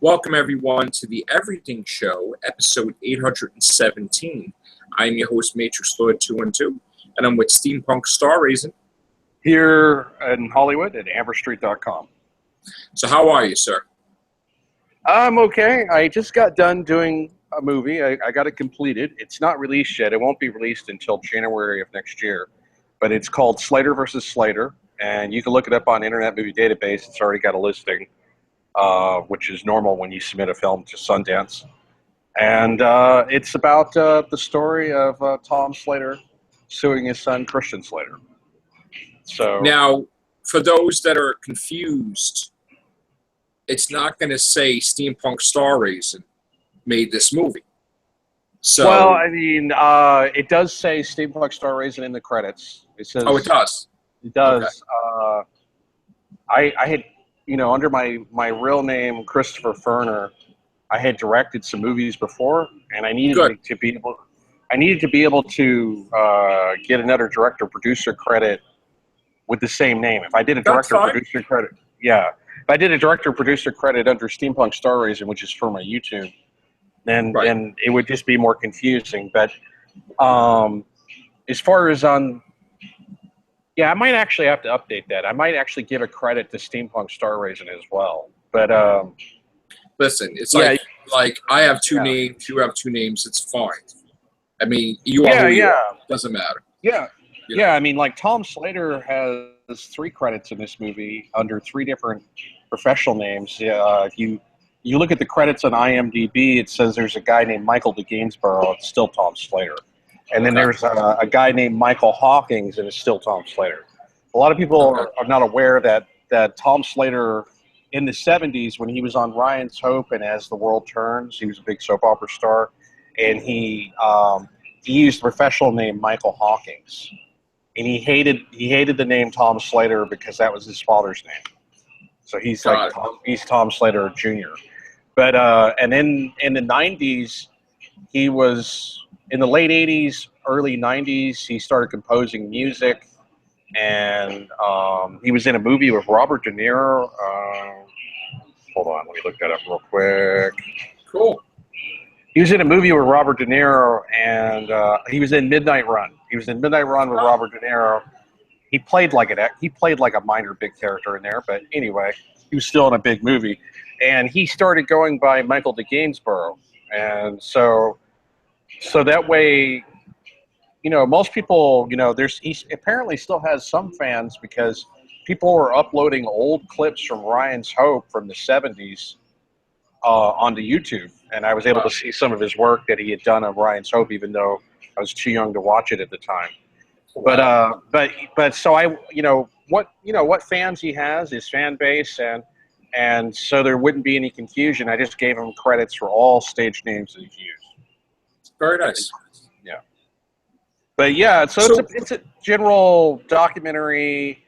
Welcome, everyone, to the Everything Show, episode 817. I'm your host, Matrix Lord 212, and I'm with Steampunk Starraisin. Here in Hollywood at amberstreet.com. So how are you, sir? I'm okay. I just got done doing a movie. I got it completed. It's not released yet. It won't be released until January of next year. But it's called Slater versus Slater, and you can look it up on Internet Movie Database. It's already got a listing, which is normal when you submit a film to Sundance. And it's about the story of Tom Slater suing his son, Christian Slater. So now, for those that are confused, it's not going to say Steampunk Starraisin made this movie. So, well, I mean, it does say Steampunk Starraisin in the credits. It says. Oh, it does. It does. Okay. I had, under my real name, Christopher Furner, I had directed some movies before, and I needed to be able to get another director producer credit with the same name. If I did a director producer credit, if I did a director producer credit under Steampunk Starraisin, which is for my YouTube, then it would just be more confusing. But as far as I might actually have to update that. I might actually give a credit to Steampunk Starraisin as well. But listen, it's like I have two names, you have two names. It's fine. I mean, you are who you are. Doesn't matter. Yeah. Yeah, I mean, like Tom Slater has 3 credits in this movie under 3 different professional names. If you look at the credits on IMDb, it says there's a guy named Michael de Gainsborough. It's still Tom Slater. And then there's a guy named Michael Hawkins, and it's still Tom Slater. A lot of people are not aware that Tom Slater, in the 70s, when he was on Ryan's Hope and As the World Turns, he was a big soap opera star, and he used the professional name Michael Hawkins. And he hated the name Tom Slater because that was his father's name. So he's Tom Slater Jr. But and then in the 90s, he was in the late 80s, early 90s. He started composing music, and he was in a movie with Robert De Niro. Hold on, let me look that up real quick. Cool. He was in a movie with Robert De Niro, and he was in Midnight Run. He was in Midnight Run with Robert De Niro. He played like a minor big character in there, but anyway, he was still in a big movie. And he started going by Michael de Gainsborough, and so that way, most people, he apparently still has some fans because people were uploading old clips from Ryan's Hope from the 70s onto YouTube, and I was able to see some of his work that he had done on Ryan's Hope, even though I was too young to watch it at the time. Wow. But so I, what fans he has, his fan base, and so there wouldn't be any confusion. I just gave him credits for all stage names that he's used. Very nice. Yeah. But yeah, so it's a general documentary.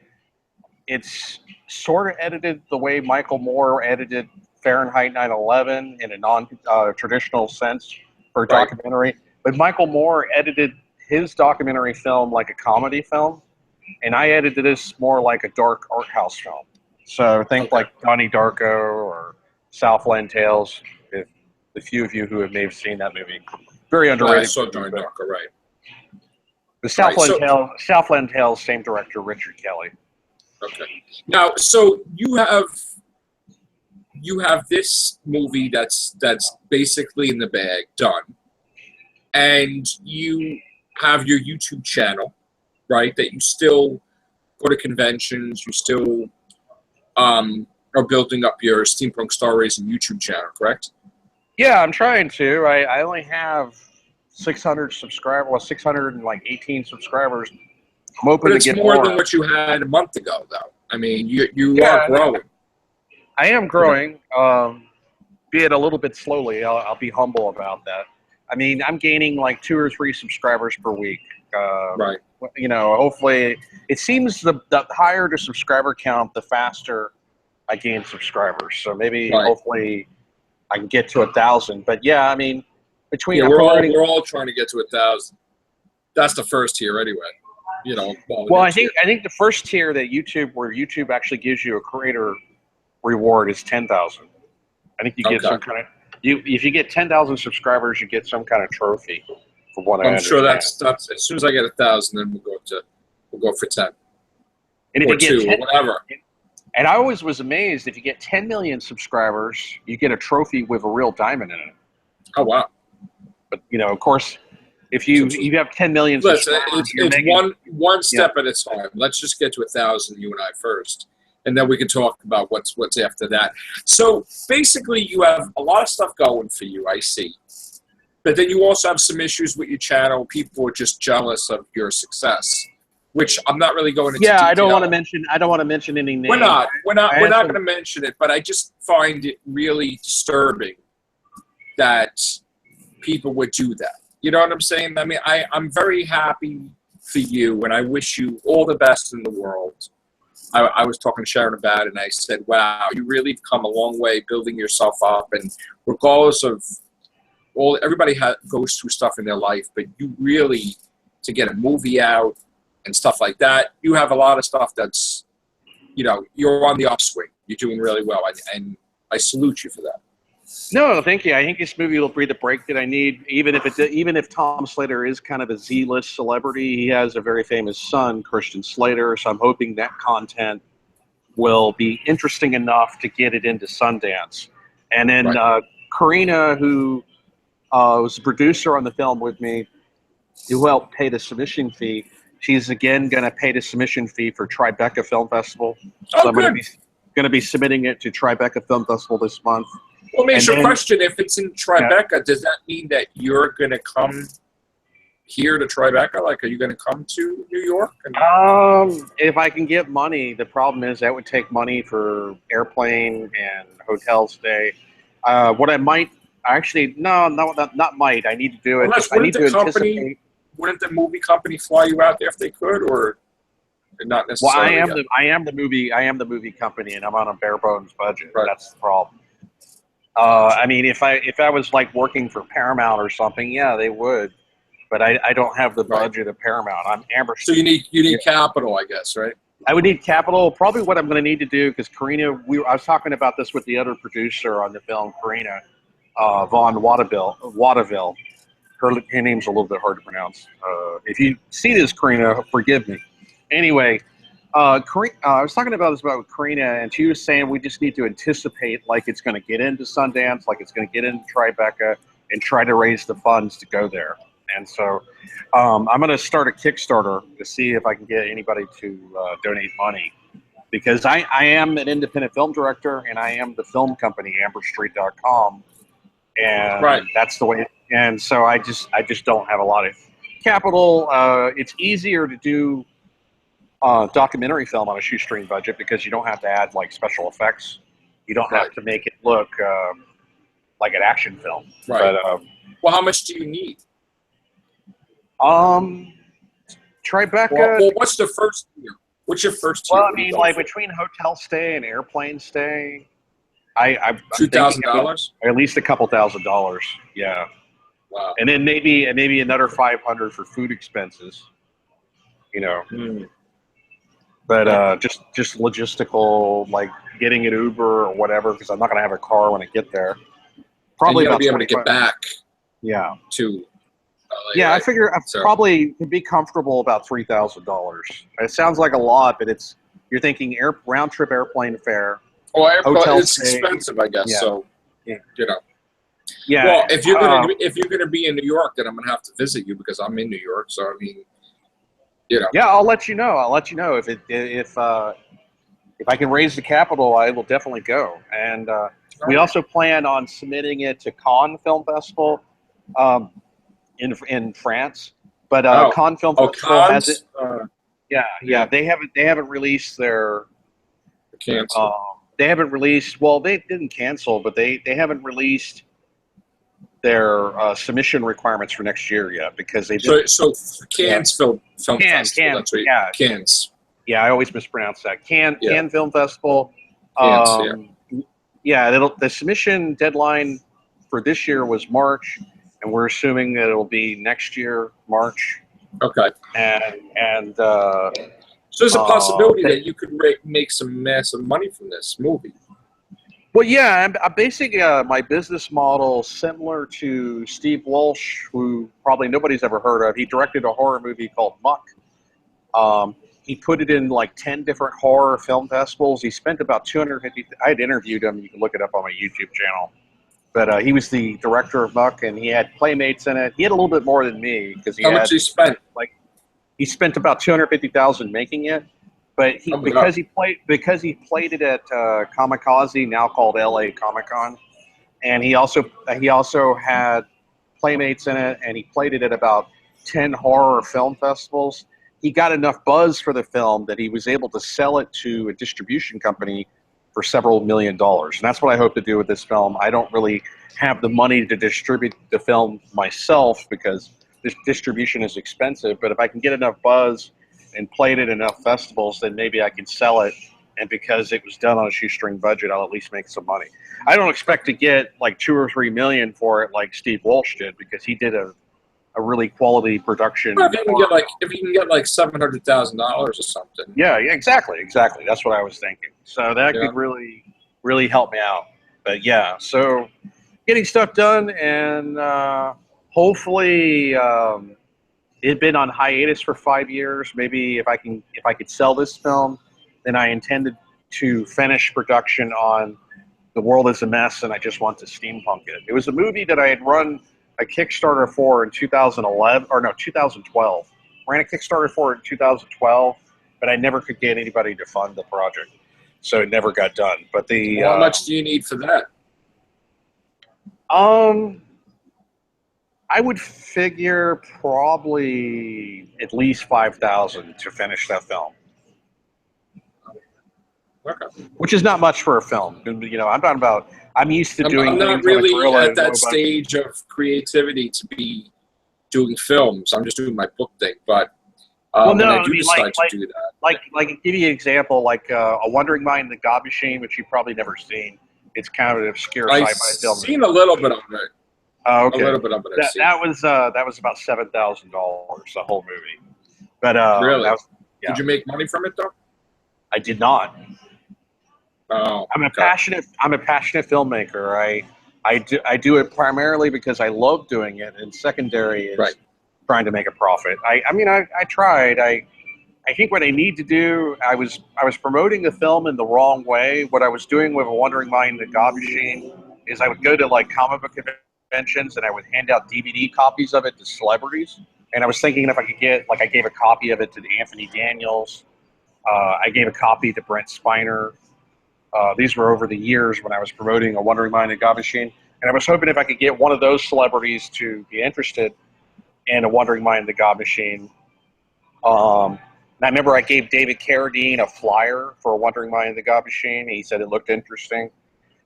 It's sort of edited the way Michael Moore edited Fahrenheit 9/11 in a non-traditional sense for a documentary. But Michael Moore edited his documentary film like a comedy film, and I edited this more like a dark art house film. So think like Donnie Darko or Southland Tales, if the few of you who may have seen that movie. Very underrated. I saw Donnie Darko, right. The Southland Tales, same director, Richard Kelly. Okay. Now, so you have this movie that's basically in the bag, done, and you have your YouTube channel, right? That you still go to conventions, you still are building up your Steampunk Starraisin YouTube channel, correct? Yeah, I'm trying to. I only have 600 subscribers. Well, 618 subscribers. I'm hoping to get more. It's more than what you had a month ago, though. I mean, you are growing. I am growing, be it a little bit slowly. I'll be humble about that. I mean, I'm gaining like 2 or 3 subscribers per week. Right. Hopefully, it seems the higher the subscriber count, the faster I gain subscribers. So maybe, hopefully, I can get to 1,000. But yeah, I mean, we're all trying to get to 1,000. That's the first tier, anyway. Well, I think the first tier that where YouTube actually gives you a creator reward is 10,000. I think you get some kind of if you get 10,000 subscribers, you get some kind of trophy. From what I I'm sure understand. that's as soon as I get 1,000, then we'll go for 10 And if or you get 2 10, or whatever. and I always was amazed, if you get 10 million subscribers, you get a trophy with a real diamond in it. Oh wow! But of course, if you have 10 million Listen, subscribers, it's one step at a time. Let's just get to 1,000, you and I first, and then we can talk about what's after that. So basically, you have a lot of stuff going for you. I see, but then you also have some issues with your channel. People are just jealous of your success, which I'm not really going into. Yeah, detail. I don't want to mention any names. We're not going to mention it, but I just find it really disturbing that people would do that. You know what I'm saying? I mean, I'm very happy for you, and I wish you all the best in the world. I was talking to Sharon about it, and I said, wow, you really have come a long way building yourself up, and regardless of everybody goes through stuff in their life, but you really, to get a movie out and stuff like that, you have a lot of stuff that's, you're on the upswing. You're doing really well, and I salute you for that. No, thank you. I think this movie will be the break that I need. Even if Tom Slater is kind of a Z-list celebrity, he has a very famous son, Christian Slater. So I'm hoping that content will be interesting enough to get it into Sundance. And then Karina, who was the producer on the film with me, who helped pay the submission fee, she's again going to pay the submission fee for Tribeca Film Festival. So I'm going to be submitting it to Tribeca Film Festival this month. Well, let me ask you a question. If it's in Tribeca, does that mean that you're going to come here to Tribeca? Like, are you going to come to New York? If I can get money. The problem is that would take money for airplane and hotel stay. What I might actually not might. I need to do it. I need to anticipate. Wouldn't the movie company fly you out there if they could, or not necessarily? Well, I am the movie company, and I'm on a bare bones budget. Right. That's the problem. I mean, if I was like working for Paramount or something, yeah, they would, but I don't have the budget of Paramount. I'm Amber. So you need capital, I guess, right? I would need capital. Probably what I'm going to need to do, because Karina, I was talking about this with the other producer on the film, Karina Von Watteville. Her name's a little bit hard to pronounce. If you see this, Karina, forgive me. Anyway. I was talking about this with Karina, and she was saying we just need to anticipate like it's going to get into Sundance, like it's going to get into Tribeca, and try to raise the funds to go there. And so I'm going to start a Kickstarter to see if I can get anybody to donate money, because I am an independent film director, and I am the film company, AmberStreet.com, and that's the way. And so I just don't have a lot of capital. It's easier to do documentary film on a shoestring budget because you don't have to add like special effects. You don't have to make it look like an action film. Right. But, well, how much do you need? Tribeca. Well, what's the first tier? What's your first tier? Well, I mean, like between hotel stay and airplane stay, I'm $2,000. At least a couple $1,000s. Yeah. Wow. And then maybe another $500 for food expenses. But just logistical, like getting an Uber or whatever, because I'm not going to have a car when I get there. Probably about be able to get back. Yeah. To. Yeah, I figure I probably could be comfortable about $3,000. It sounds like a lot, but you're thinking round trip airplane fare. Oh, hotel it's expensive, I guess. Yeah. So Yeah. Yeah. Well, if you're gonna be in New York, then I'm gonna have to visit you because I'm in New York. So I mean. Yeah, I'll let you know. If I can raise the capital, I will definitely go. And we also plan on submitting it to Cannes Film Festival in France. But Cannes Film Festival has it. Yeah. They haven't released their. Cancel. They haven't released. Well, they didn't cancel, but they haven't released their submission requirements for next year yet, because they did. So Cannes Film Festival. That's right. Yeah. Cannes. Yeah, I always mispronounce that. Cannes Film Festival. Cannes, the submission deadline for this year was March, and we're assuming that it'll be next year, March. Okay. And so there's a possibility that you could make some massive money from this movie. Well, yeah, I'm basing my business model similar to Steve Walsh, who probably nobody's ever heard of. He directed a horror movie called Muck. He put it in like 10 different horror film festivals. He spent about 250. I had interviewed him. You can look it up on my YouTube channel. But he was the director of Muck, and he had playmates in it. He had a little bit more than me because How much he spent? He spent about $250,000 making it. But because he played it at Kamikaze, now called LA Comic Con, and he also had playmates in it, and he played it at about 10 horror film festivals. He got enough buzz for the film that he was able to sell it to a distribution company for several $1 million. And that's what I hope to do with this film. I don't really have the money to distribute the film myself because this distribution is expensive, but if I can get enough buzz and play it at enough festivals, then maybe I can sell it. And because it was done on a shoestring budget, I'll at least make some money. I don't expect to get like 2 or 3 million for it like Steve Walsh did, because he did a really quality production. Well, if you can get like $700,000 or something. Yeah, exactly. That's what I was thinking. So that could really help me out. But yeah, so getting stuff done, and hopefully it'd been on hiatus for 5 years. Maybe if I could sell this film, then I intended to finish production on The World Is a Mess, and I just want to steampunk it. It was a movie that I had run a Kickstarter for in 2012. Ran a Kickstarter for it in 2012, but I never could get anybody to fund the project, so it never got done. But how much do you need for that? I would figure probably at least $5,000 to finish that film. Okay. Which is not much for a film. You know, I'm used to doing. I'm not really at that stage of creativity to be doing films. I'm just doing my book thing. But when I do decide to do that, like give you an example, like A Wandering Mind, The God Machine, which you've probably never seen. It's kind of an obscure sci-fi film. I've seen a little bit of it. Oh, okay. A little bit of it. That was about $7,000, the whole movie. But really, did you make money from it though? I did not. Oh, I'm a passionate filmmaker. I do it primarily because I love doing it, and secondary is trying to make a profit. I tried. I think what I need to do, I was promoting the film in the wrong way. What I was doing with A Wandering Mind, The God Machine, is I would go to like comic book conventions and I would hand out DVD copies of it to celebrities. And I was thinking if I could get, like, I gave a copy of it to Anthony Daniels. I gave a copy to Brent Spiner. These were over the years when I was promoting A Wandering Mind, The God Machine. And I was hoping if I could get one of those celebrities to be interested in A Wandering Mind, The God Machine. And I remember I gave David Carradine a flyer for A Wandering Mind, The God Machine. He said it looked interesting.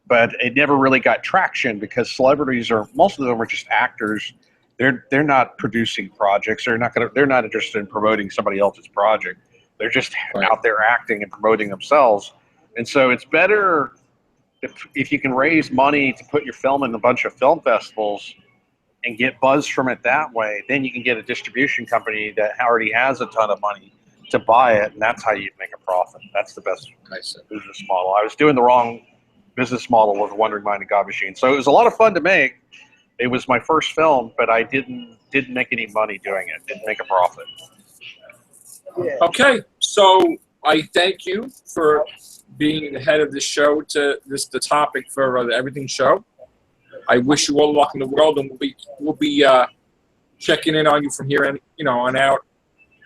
But it never really got traction because celebrities most of them are just actors. They're not producing projects. They're not interested in promoting somebody else's project. They're just out there acting and promoting themselves. And so it's better if you can raise money to put your film in a bunch of film festivals and get buzz from it that way. Then you can get a distribution company that already has a ton of money to buy it, and that's how you make a profit. That's the best business model. I was doing the wrong business model with Wandering Mind, The God Machine. So it was a lot of fun to make. It was my first film, but I didn't make any money doing it. Didn't make a profit. Okay, so I thank you for being the head of the show the topic for the Everything Show. I wish you all the luck in the world, and we'll be checking in on you from here on out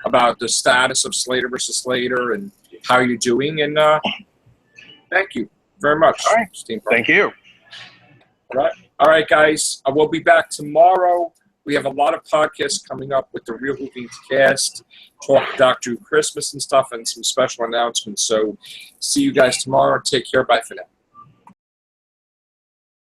about the status of Slater versus Slater and how you're doing. And thank you very much. All right, Steampunk. Thank you. All right, guys. We'll be back tomorrow. We have a lot of podcasts coming up with the Real Hoopings cast, talk Doctor Who Christmas and stuff, and some special announcements. So see you guys tomorrow. Take care. Bye for now.